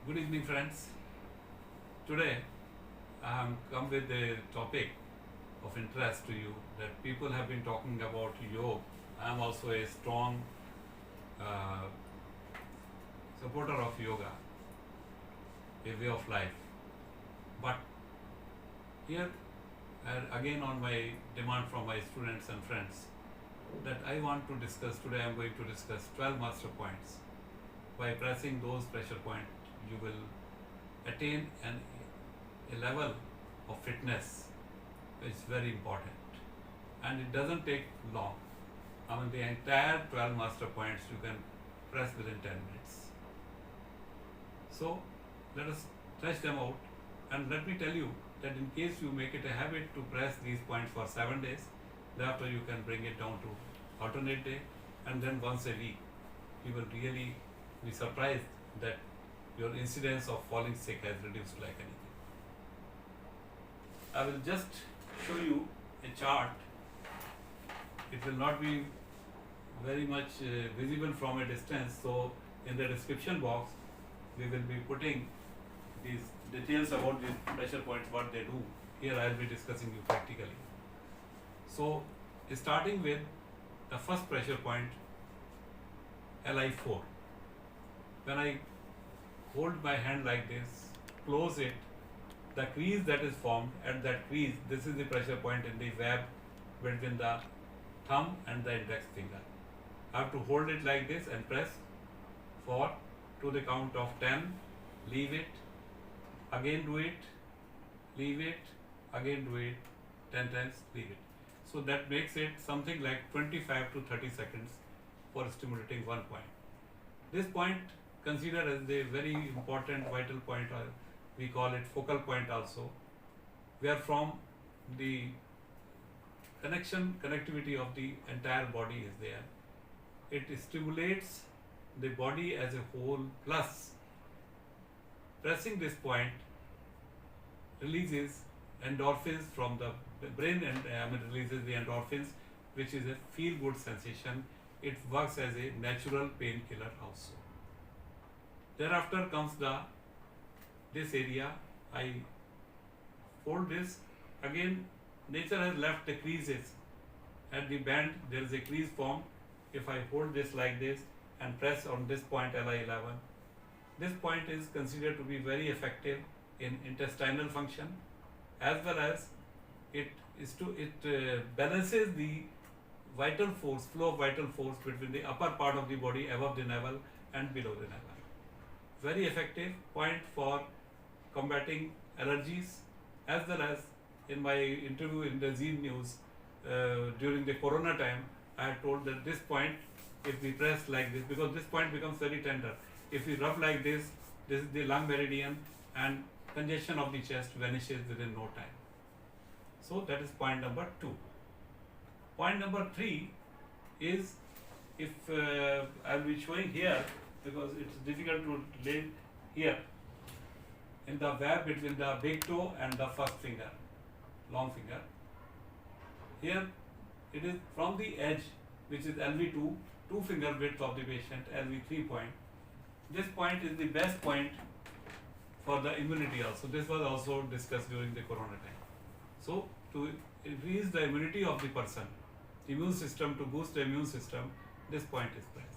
Good evening, friends. Today I have come with a topic of interest to you that people have been talking about yoga. I am also a strong uh, supporter of yoga, a way of life. But here, again, on my demand from my students and friends, that I want to discuss today, I am going to discuss 12 master points. By pressing those pressure points, you will attain a level of fitness which is very important, and it doesn't take long. I mean, the entire 12 master points you can press within 10 minutes. So let us test them out, and let me tell you that in case you make it a habit to press these points for 7 days, thereafter you can bring it down to alternate day, and then once a week. You will really be surprised that your incidence of falling sick has reduced like anything. I will just show you a chart. It will not be very much visible from a distance, so in the description box we will be putting these details about these pressure points, what they do. Here I will be discussing you practically. So starting with the first pressure point, Li4. When I hold my hand like this, close it, the crease that is formed, at that crease, this is the pressure point in the web between the thumb and the index finger. I have to hold it like this and press for to the count of 10, leave it, again do it, leave it, again do it, 10 times, leave it. So that makes it something like 25 to 30 seconds for stimulating one point. This point considered as a very important vital point, or we call it focal point also, where from the connectivity of the entire body is there. It stimulates the body as a whole, plus pressing this point releases endorphins from the brain, and releases the endorphins, which is a feel good sensation. It works as a natural painkiller also. Thereafter comes this area. I fold this. Again, nature has left the creases. At the band there is a crease formed. If I hold this like this and press on this point Li11, this point is considered to be very effective in intestinal function, as well as it balances the vital force, flow of vital force between the upper part of the body above the navel and below the navel. Very effective point for combating allergies, as well as in my interview in the Zine News during the corona time, I had told that this point, if we press like this, because this point becomes very tender, if we rub like this is the lung meridian, and congestion of the chest vanishes within no time. So that is point number 2. Point number 3 is, if I will be showing here, because it's difficult to lay here, in the web between the big toe and the first finger, long finger. Here it is from the edge, which is LV2, 2 finger width of the patient, LV3 point. This point is the best point for the immunity also. This was also discussed during the corona time. So to increase the immunity of the person, immune system, to boost the immune system, this point is pressed.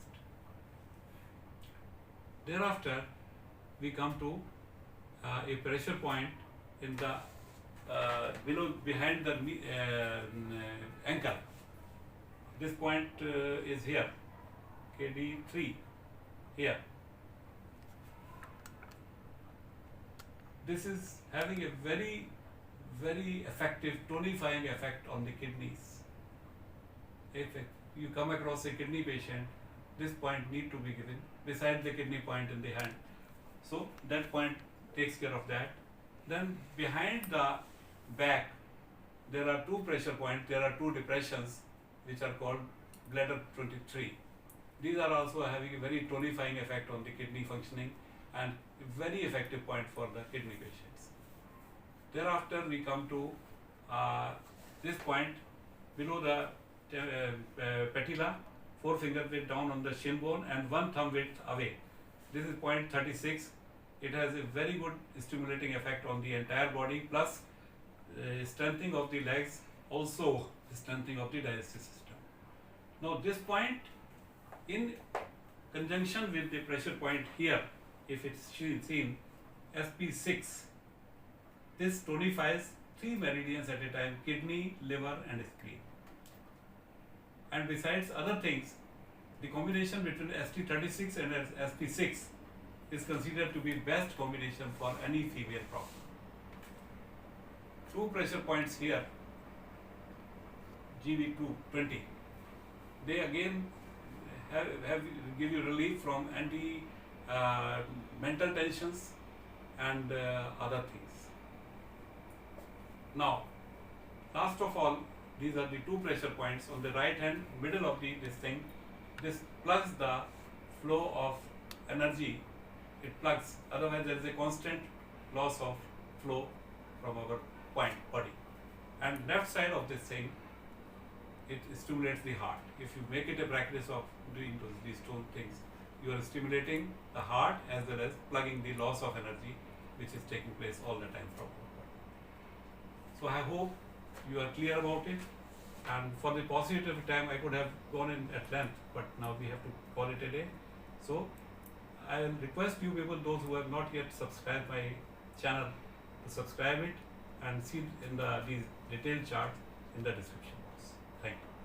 Thereafter we come to a pressure point in the behind the ankle. This point is here, KD3 here. This is having a very, very effective tonifying effect on the kidneys. If you come across a kidney patient, this point need to be given beside the kidney point in the hand. So that point takes care of that. Then behind the back, there are 2 pressure points, there are 2 depressions which are called bladder 23. These are also having a very tonifying effect on the kidney functioning, and very effective point for the kidney patients. Thereafter we come to this point below the patella, 4 finger width down on the shin bone and 1 thumb width away. This is point 36. it has a very good stimulating effect on the entire body, plus strengthening of the legs, also strengthening of the digestive system. Now this point, in conjunction with the pressure point here, if it's seen SP6, this tonifies 3 meridians at a time: kidney, liver and spleen. And besides other things, the combination between ST36 and SP6 is considered to be best combination for any female problem. Two pressure points here, GV220, they again have give you relief from anti mental tensions and other things. Now, last of all, these are the two pressure points on the right hand middle of this thing. This plugs the flow of energy. It plugs, otherwise there is a constant loss of flow from our body. And left side of this thing, it stimulates the heart. If you make it a practice of doing these two things, you are stimulating the heart as well as plugging the loss of energy which is taking place all the time from our body. So I hope you are clear about it. And for the paucity of time, I could have gone in at length, but now we have to call it a day. So I will request you people, those who have not yet subscribed my channel, to subscribe it and see in these detailed charts in the description box. Thank you.